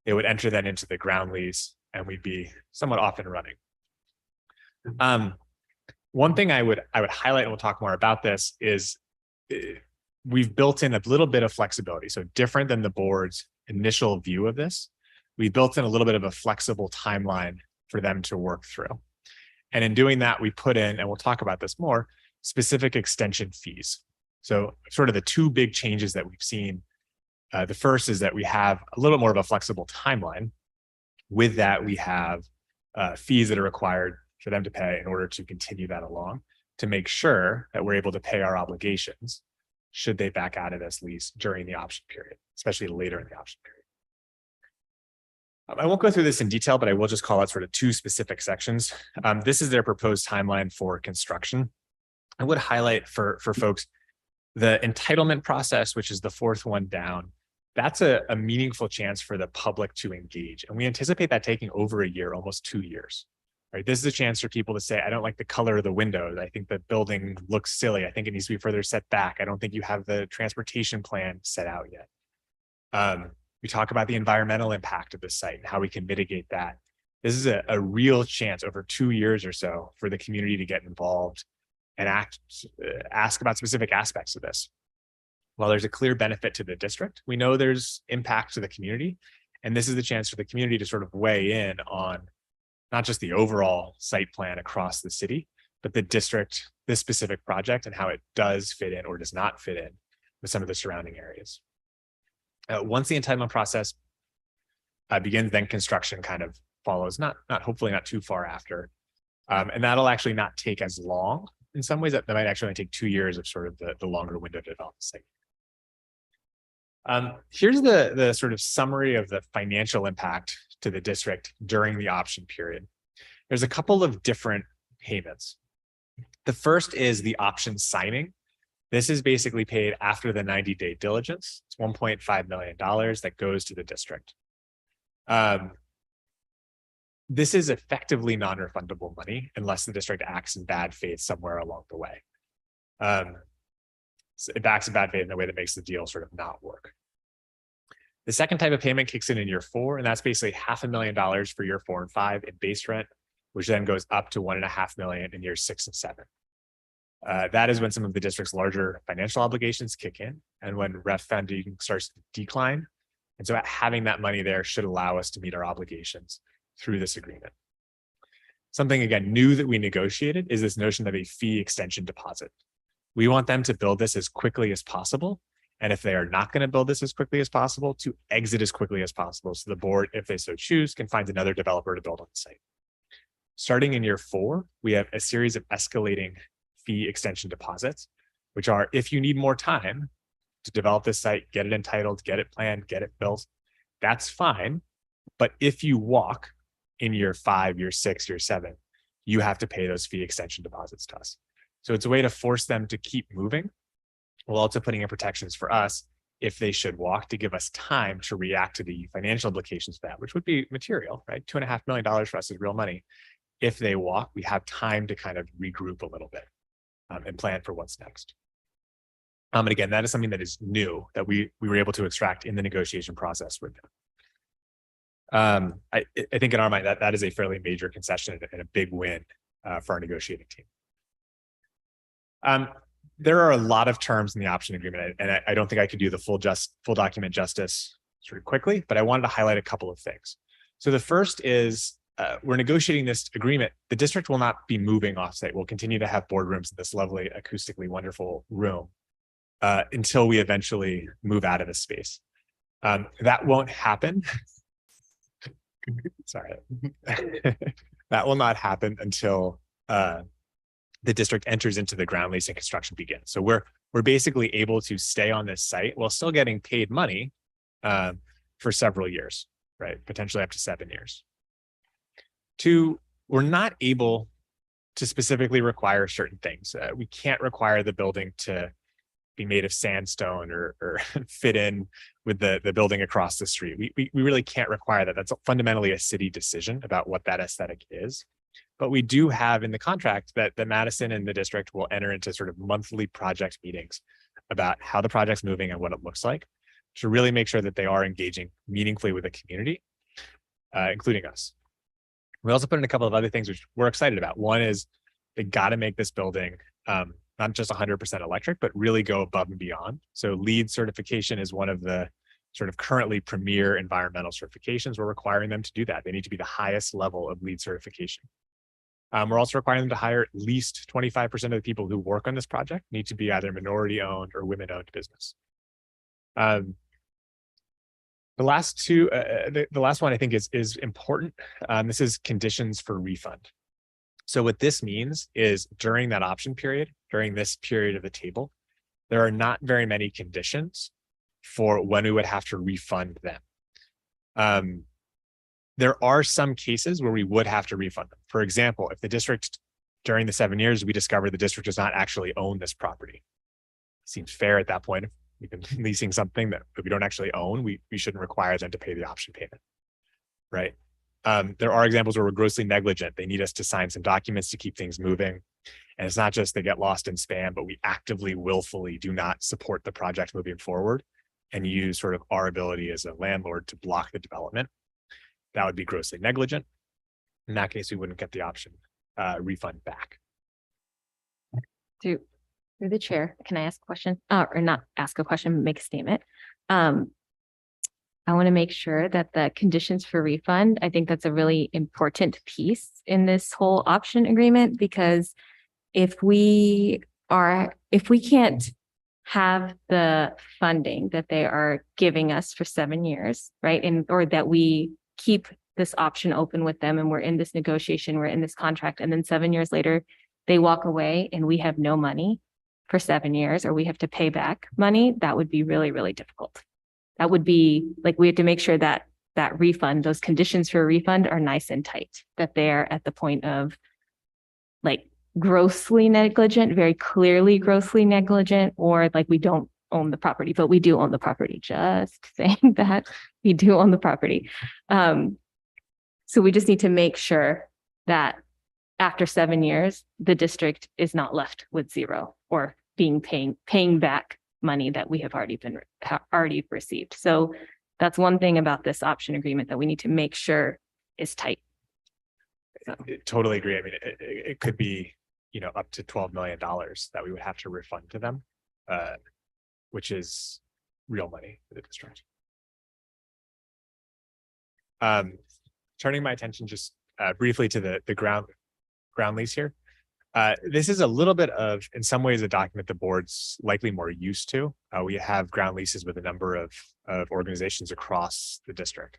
They would enter then into the ground lease and we'd be somewhat off and running. One thing I would highlight, and we'll talk more about this, is we've built in a little bit of flexibility. So different than the boards initial view of this, we built in a little bit of a flexible timeline for them to work through. And in doing that, we put in, and we'll talk about this more, specific extension fees. So sort of the two big changes that we've seen. The first is that we have a little more of a flexible timeline. With that, we have fees that are required for them to pay in order to continue that along, to make sure that we're able to pay our obligations should they back out of this lease during the option period, especially later in the option period. I won't go through this in detail, but I will just call out sort of two specific sections. This is their proposed timeline for construction. I would highlight for folks the entitlement process, which is the fourth one down. That's a meaningful chance for the public to engage. And we anticipate that taking over a year, almost 2 years. Right? This is a chance for people to say, I don't like the color of the windows. I think the building looks silly. I think it needs to be further set back. I don't think you have the transportation plan set out yet. We talk about the environmental impact of the site and how we can mitigate that. This is a real chance over 2 years or so for the community to get involved and ask about specific aspects of this. While there's a clear benefit to the district, we know there's impact to the community. And this is the chance for the community to sort of weigh in on not just the overall site plan across the city, but the district, this specific project, and how it does fit in or does not fit in with some of the surrounding areas. Once the entitlement process begins, then construction kind of follows, hopefully not too far after. And that'll actually not take as long. In some ways, that might actually only take 2 years of sort of the longer window to develop the site. Here's the sort of summary of the financial impact to the district during the option period. There's a couple of different payments. The first is the option signing. This is basically paid after the 90-day diligence. It's $1.5 million that goes to the district. This is effectively non-refundable money unless the district acts in bad faith somewhere along the way. So it acts in bad faith in a way that makes the deal sort of not work. The second type of payment kicks in year 4, and that's basically $500,000 for year 4 and 5 in base rent, which then goes up to $1.5 million in years 6 and 7. That is when some of the district's larger financial obligations kick in and when ref funding starts to decline. And so having that money there should allow us to meet our obligations through this agreement. Something, again, new that we negotiated is this notion of a fee extension deposit. We want them to build this as quickly as possible. And if they are not going to build this as quickly as possible, to exit as quickly as possible. So the board, if they so choose, can find another developer to build on the site. Starting in year 4, we have a series of escalating fee extension deposits, which are, if you need more time to develop this site, get it entitled, get it planned, get it built, that's fine. But if you walk in year 5, year 6, year 7, you have to pay those fee extension deposits to us. So it's a way to force them to keep moving, while also putting in protections for us if they should walk, to give us time to react to the financial implications of that, which would be material, right? $2.5 million for us is real money. If they walk, we have time to kind of regroup a little bit and plan for what's next. And again, that is something that is new that we were able to extract in the negotiation process with them. I think in our mind that is a fairly major concession and a big win for our negotiating team. There are a lot of terms in the option agreement, and I don't think I could do the full document justice sort of quickly, but I wanted to highlight a couple of things. So the first is we're negotiating this agreement. The district will not be moving offsite. We'll continue to have boardrooms in this lovely, acoustically wonderful room until we eventually move out of this space. That won't happen. Sorry. That will not happen until the district enters into the ground lease and construction begins. So we're basically able to stay on this site while still getting paid money for several years, right? Potentially up to 7 years. 2, we're not able to specifically require certain things. We can't require the building to be made of sandstone or fit in with the building across the street. We really can't require that. That's fundamentally a city decision about what that aesthetic is. But we do have in the contract that Madison and the district will enter into sort of monthly project meetings about how the project's moving and what it looks like to really make sure that they are engaging meaningfully with the community, including us. We also put in a couple of other things which we're excited about. One is they got to make this building not just 100% electric, but really go above and beyond. So LEED certification is one of the sort of currently premier environmental certifications. We're requiring them to do that. They need to be the highest level of LEED certification. We're also requiring them to hire at least 25% of the people who work on this project need to be either minority owned or women owned business. The last two, the last one I think is important. This is conditions for refund. So what this means is during that option period, during this period of the table, there are not very many conditions for when we would have to refund them. There are some cases where we would have to refund them. For example, if the district, during the 7 years, we discover the district does not actually own this property. Seems fair at that point. If we've been leasing something that we don't actually own, we shouldn't require them to pay the option payment, right? There are examples where we're grossly negligent. They need us to sign some documents to keep things moving. And it's not just they get lost in spam, but we actively, willfully do not support the project moving forward and use sort of our ability as a landlord to block the development. That would be grossly negligent. In that case, we wouldn't get the option refund back.
Through the chair, can I ask a question? Or not ask a question, but make a statement. I want to make sure that the conditions for refund, I think that's a really important piece in this whole option agreement, because if we can't have the funding that they are giving us for 7 years, right? Or that we keep this option open with them and we're in this negotiation, we're in this contract, and then 7 years later, they walk away and we have no money for 7 years, or we have to pay back money, that would be really, really difficult. That would be like, we have to make sure that that refund, those conditions for a refund are nice and tight, that they're at the point of like grossly negligent, very clearly grossly negligent, or like we don't own the property, but we do own the property. Just saying that we do own the property. So we just need to make sure that after 7 years, the district is not left with zero or paying back money that we have already received. So that's one thing about this option agreement that we need to make sure is tight.
Totally agree. I mean, it could be, up to $12 million that we would have to refund to them, which is real money for the district. Turning my attention just briefly to the ground lease here. This is a little bit of, in some ways, a document the board's likely more used to. We have ground leases with a number of organizations across the district.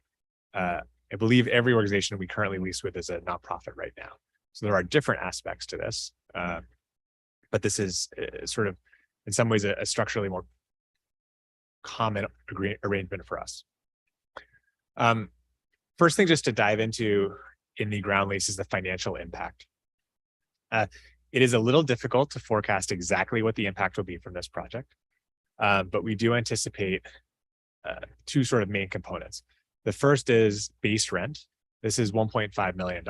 I believe every organization we currently lease with is a nonprofit right now. So there are different aspects to this, but this is sort of, in some ways, a structurally more common arrangement for us. First thing just to dive into in the ground lease is the financial impact. It is a little difficult to forecast exactly what the impact will be from this project, but we do anticipate two sort of main components. The first is base rent. This is $1.5 million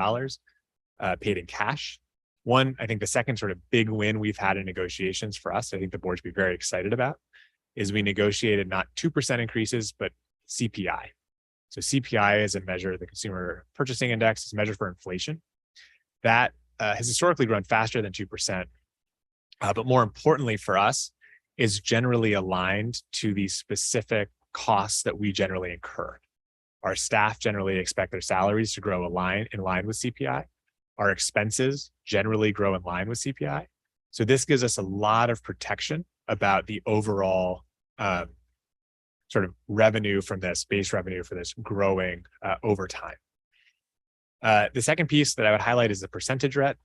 paid in cash. I think the second sort of big win we've had in negotiations for us, I think the board should be very excited about, is we negotiated not 2% increases, but CPI. So CPI is a measure, the Consumer Purchasing Index is a measure for inflation. That has historically grown faster than 2%, but more importantly for us, is generally aligned to the specific costs that we generally incur. Our staff generally expect their salaries to grow in line with CPI. Our expenses generally grow in line with CPI. So this gives us a lot of protection about the overall sort of revenue from this, base revenue for this growing over time. The second piece that I would highlight is the percentage rent.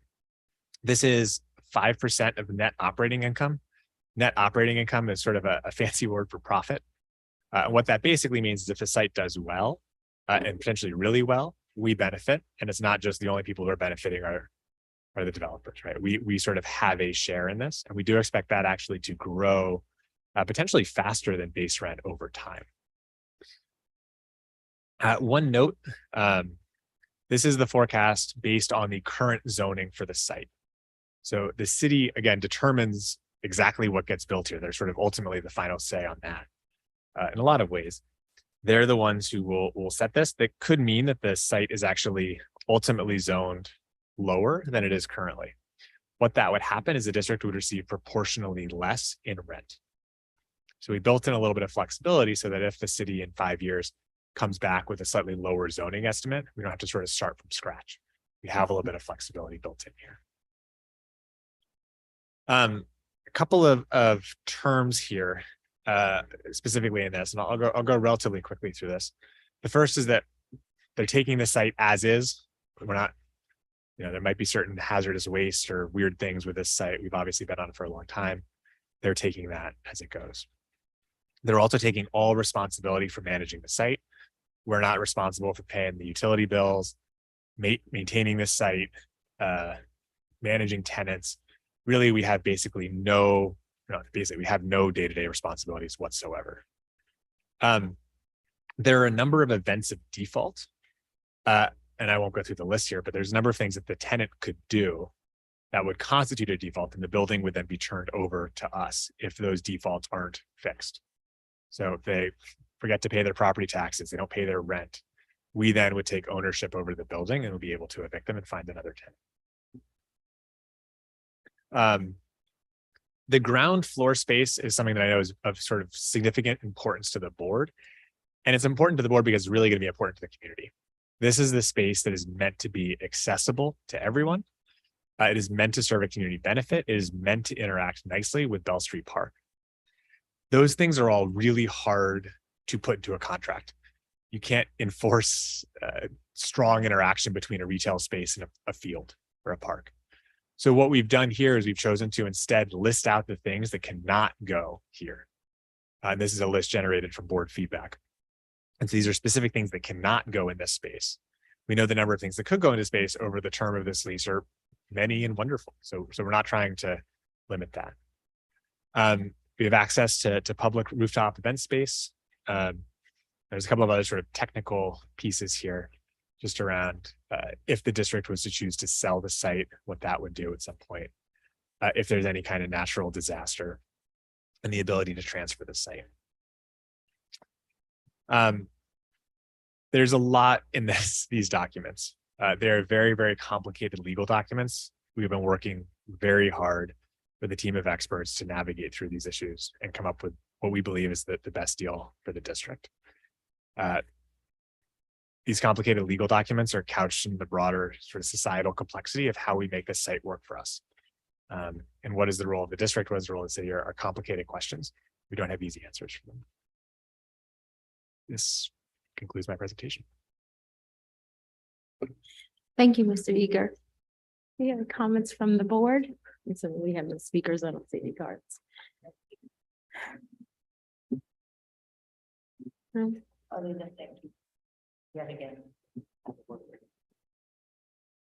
This is 5% of net operating income. Net operating income is sort of a fancy word for profit. What that basically means is if the site does well and potentially really well, we benefit. And it's not just the only people who are benefiting are the developers, right? We sort of have a share in this, and we do expect that actually to grow potentially faster than base rent over time. One note, this is the forecast based on the current zoning for the site. So the city, again, determines exactly what gets built here. They're sort of ultimately the final say on that. In a lot of ways, they're the ones who will set this. That could mean that the site is actually ultimately zoned lower than it is currently. What that would happen is the district would receive proportionally less in rent. So we built in a little bit of flexibility so that if the city in 5 years comes back with a slightly lower zoning estimate, we don't have to sort of start from scratch. We have a little bit of flexibility built in here. A couple of terms here, specifically in this, and I'll go relatively quickly through this. The first is that they're taking the site as is. We're not, there might be certain hazardous waste or weird things with this site. We've obviously been on it for a long time. They're taking that as it goes. They're also taking all responsibility for managing the site. We're not responsible for paying the utility bills, maintaining this site, managing tenants. Really, we have basically we have no day-to-day responsibilities whatsoever. There are a number of events of default, and I won't go through the list here, but there's a number of things that the tenant could do that would constitute a default, and the building would then be turned over to us if those defaults aren't fixed. So if they forget to pay their property taxes, they don't pay their rent, we then would take ownership over the building and we'll be able to evict them and find another tenant. The ground floor space is something that I know is of sort of significant importance to the board. And it's important to the board because it's really going to be important to the community. This is the space that is meant to be accessible to everyone. It is meant to serve a community benefit. It is meant to interact nicely with Bell Street Park. Those things are all really hard to put into a contract. You can't enforce strong interaction between a retail space and a field or a park. So what we've done here is we've chosen to instead list out the things that cannot go here. This is a list generated from board feedback. And so these are specific things that cannot go in this space. We know the number of things that could go into space over the term of this lease are many and wonderful. So we're not trying to limit that. We have access to public rooftop event space. There's a couple of other sort of technical pieces here just around if the district was to choose to sell the site, what that would do at some point, if there's any kind of natural disaster, and the ability to transfer the site. There's a lot in these documents. They're very, very complicated legal documents. We've been working very hard with a team of experts to navigate through these issues and come up with what we believe is the best deal for the district. These complicated legal documents are couched in the broader sort of societal complexity of how we make this site work for us. And what is the role of the district, what is the role of the city are complicated questions. We don't have easy answers for them. This concludes my presentation.
Thank you, Mr. Eager. Any other comments from the board? And so we have no speakers. I don't see any cards.
Other than thank you. Yet again.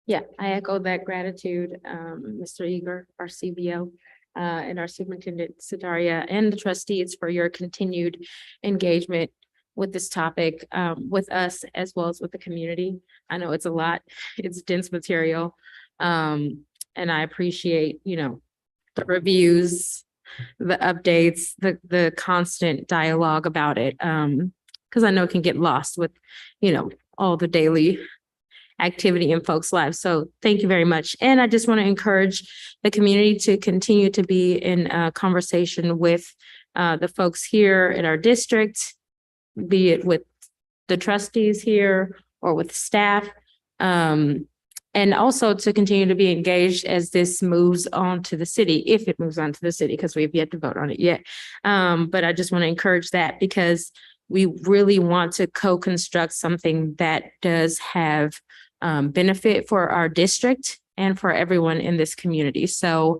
Yeah, I echo that gratitude, Mr. Eager, our CBO, and our Superintendent Sadaria and the trustees for your continued engagement with this topic, with us as well as with the community. I know it's a lot, it's dense material. And I appreciate, the reviews, the updates, the constant dialogue about it. Because I know it can get lost with, all the daily activity in folks' lives. So thank you very much. And I just want to encourage the community to continue to be in conversation with the folks here in our district, be it with the trustees here or with staff. And also to continue to be engaged as this moves on to the city, if it moves on to the city, because we've yet to vote on it yet. But I just want to encourage that because we really want to co-construct something that does have benefit for our district and for everyone in this community. So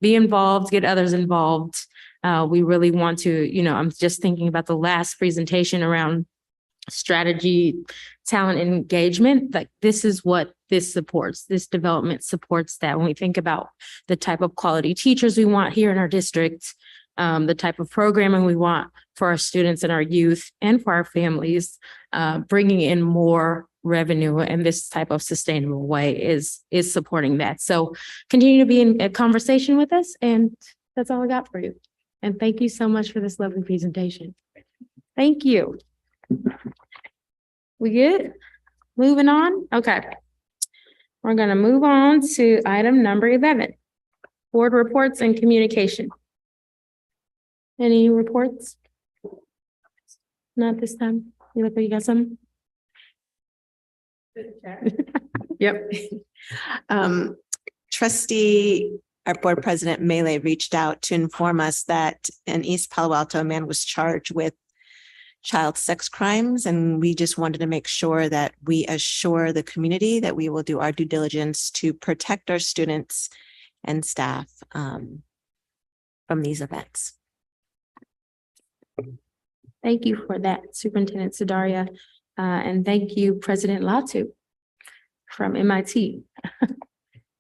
be involved, get others involved. We really want to, I'm just thinking about the last presentation around strategy, talent, and engagement. Like this is what this supports. This development supports that. When we think about the type of quality teachers we want here in our district, the type of programming we want for our students and our youth and for our families, bringing in more revenue in this type of sustainable way is supporting that. So continue to be in a conversation with us, and that's all I got for you. And thank you so much for this lovely presentation. Thank you. We good? Moving on? Okay. We're going to move on to item number 11, board reports and communication. Any reports? Not this time. You look like you got some? Yep.
Trustee, our board president Melee reached out to inform us that in East Palo Alto, a man was charged with child sex crimes, and we just wanted to make sure that we assure the community that we will do our due diligence to protect our students and staff from these events.
Thank you for that, Superintendent Sudaria. And thank you, President Latu from MIT.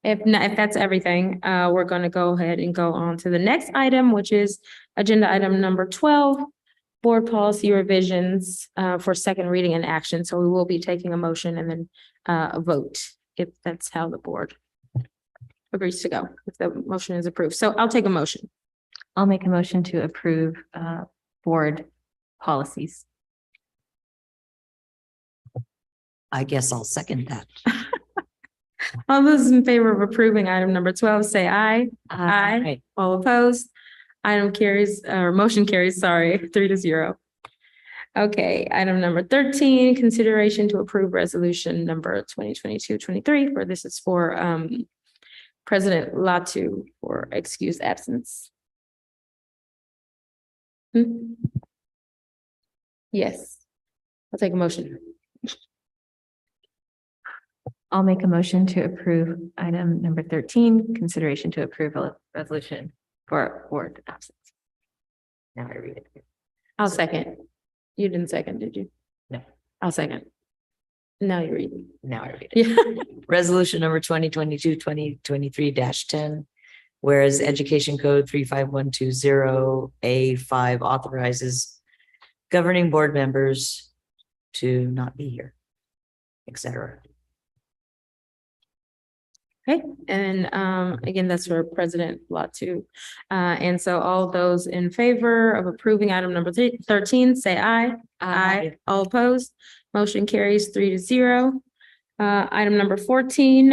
If not, if that's everything, we're going to go ahead and go on to the next item, which is agenda item number 12, board policy revisions for second reading and action. So we will be taking a motion and then a vote if that's how the board agrees to go, if the motion is approved. So I'll take a motion.
I'll make a motion to approve board policies.
I guess I'll second that.
All those in favor of approving item number 12, say aye. Aye. All opposed? Item carries, or motion carries, sorry, 3-0. Okay, item number 13, consideration to approve resolution number 2022-23, for this is for President Latu for excused absence. Yes, I'll take a motion.
I'll make a motion to approve item number 13, consideration to approve a resolution for board absence. Now I read it.
I'll second. You didn't second, did you?
No.
I'll second. Now you read.
Now I read it.
Yeah.
Resolution number 2022-2023-10. Whereas Education Code 35120A5 authorizes governing board members to not be here, etc.
Okay, and again, that's for President Latu. And so all those in favor of approving item number 13, say aye. Aye. All opposed? Motion carries 3-0. Item number 14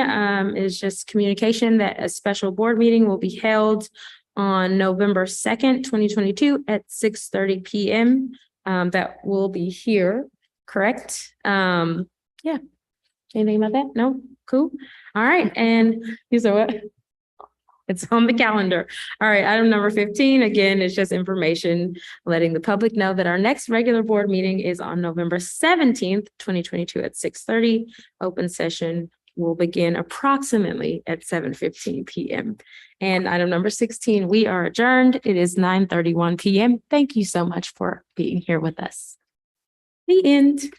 is just communication that a special board meeting will be held on November 2nd, 2022 at 6:30 p.m. That will be here, correct? Yeah. Anything about that? No? Cool. All right, and these are what? It's on the calendar. All right, item number 15, again, it's just information letting the public know that our next regular board meeting is on November 17th, 2022 at 6:30. Open session will begin approximately at 7:15 p.m. And item number 16, we are adjourned. It is 9:31 p.m. Thank you so much for being here with us. The end.